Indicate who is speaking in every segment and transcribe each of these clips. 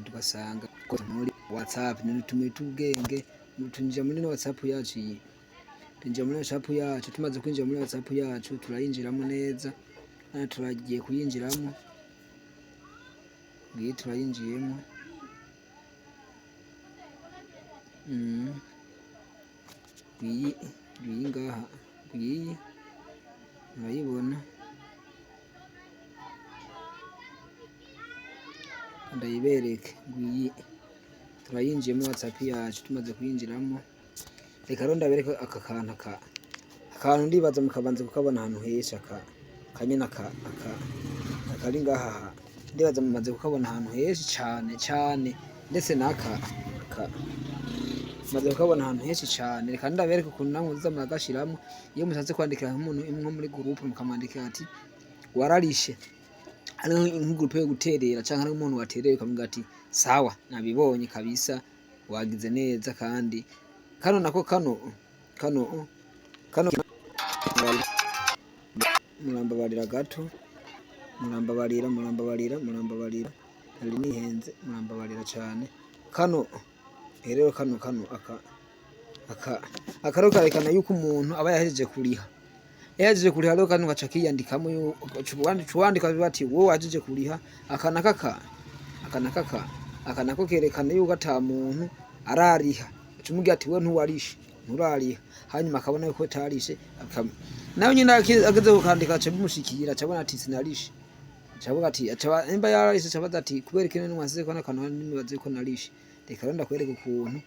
Speaker 1: tugasanga muri WhatsApp tumita ubwenge tunjira muri WhatsApp yacu iyi tunjira muri WhatsApp yacu tumaze kwinjira muri WhatsApp yacu turayinjiramo neza turagiye kuyinjiramo ngiye turayinjiyemo iyi ngaha iyi murayibona ndayibereke ngiyi turayinjiyemo WhatsApp yacu tumaze kuyinjiramo reka rero ndabereka aka kantu ndibaza mukabanza kukabona ahantu hesha kanyina akari ngaha ndibaza mumaze kukabona ahantu henshi cyane ndetse naka maze kukabona ahantu henshi cyane reka ndabereka ukuntu namwe muza muragashiramo iyo musanze kwandikira umuntu imwe muri groupe mukamwandikira ati wararishe ari nk'groupe yo guterera cyangwa ari umuntu watereye ukavuga ati sawa nabibonye kabisa wagize neza kandi kano nako kano murambabarira gato murambabarira ari nihenze murambabarira cyane kano rero kano akaro karekana yuko umuntu aba yahejeje kuriha rero kano gaca kiyandikamo wandika bati wowe wajeje kuriha akanako kerekana yuko ata muntu arariha cumugira ati we ntuwarishe nturariha hanyuma akabona yuko tarishe nawe nyine ageze kukandika aca bimushikira acabona ati sinarishe acavuga ati nimba yarishe acabaza ati kubera ikene n'umwasize ko nakantu nibaze ko narishe reka rero ndakwereka ukuntu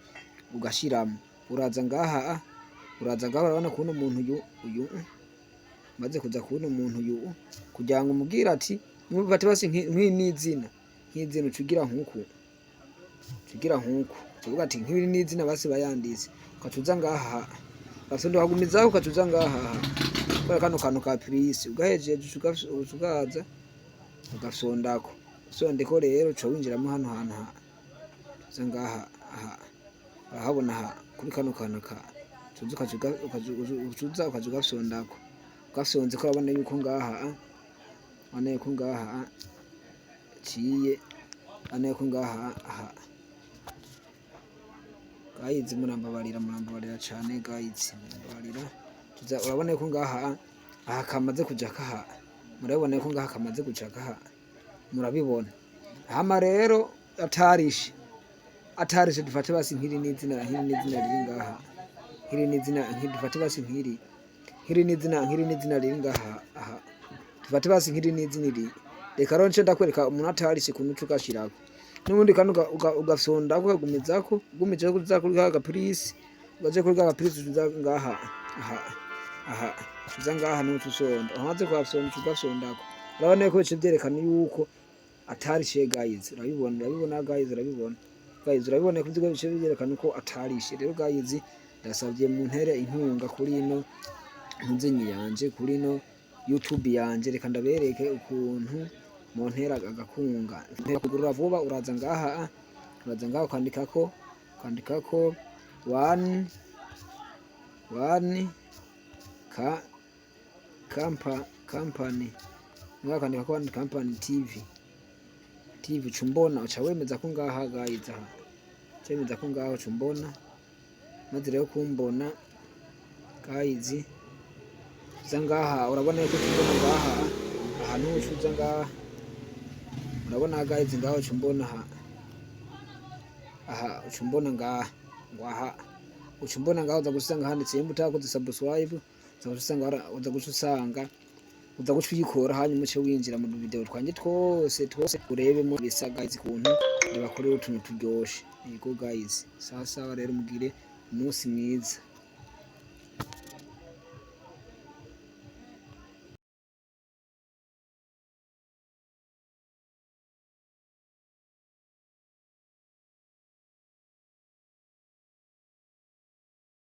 Speaker 1: ugashiramo uraza ngaha urabona kuno muntu uyu maze kuza kuno muntu uyu kugira ngo umubwira ati nubate basi nk'izina ucugira nkuko tuvuga ati nk'ibiri n'izina basi bayanditse ukacuza ngaha basondo hagumizaho ukacuza ngaha kwa kano ka prise ugahejeje ugaza ugasondako sondeko rero cyo winjiramo hano hantu tuza ngaha urahabona kuri kano kanaka ukacuza ugasondako ugasonze ko urabona yuko ngaha ciye yuko ngaha gayizi murambabarira cyane gayizi murambabarira urabona yuko ngaha kamaze kuja kaha murabona yuko ngaha kamaze kuja kaha murabibona hama rero atarishe dufate basi nkiri n'izina riri ngaha nkiri n'izina dufate basi nkiri n'izina riri ngaha dufate basi nkiri n'izina riri reka rero nce ndakwereka umuntu atarishe kuntu cugashirako n'ubundi kandi ugasonda ukagumizako kuza kuri ka gaprise ugaje kuri ka gaprise tuza ngaha tuza ngaha n'utusonda amaze kwasonda ugasondako urabona ko bice byerekana yuko atarishe guys urabibona guys urabibona ko bice byerekana ko atarishe rero guys ndasabye mu ntere inkunga kuri ino nzinyi yanje kuri no YouTube yanje reka ndabereke ukuntu mu ntera agakunga kugurura vuba uraza ngaha kwandikako 1 company mwakandikako 1 company TV cumbona uca wemeza ko ngaha guys cemeza ko ngaho cumbona maze rero kumbona guys zangaha urabona yuko cumbona ngaha ahantu ucuza ngaha urabona guys ngaho cumbona ucumbona ngaha ucumbona ngaho uza gusanga handitse imbuto utakoze subscribe uza gusanga uyikora hanyuma uce winjira mu video twanje twose urebemo bisa guys kuntu ndabakorera utuntu turyoshe yego guys sawa rero mugire umunsi mwiza.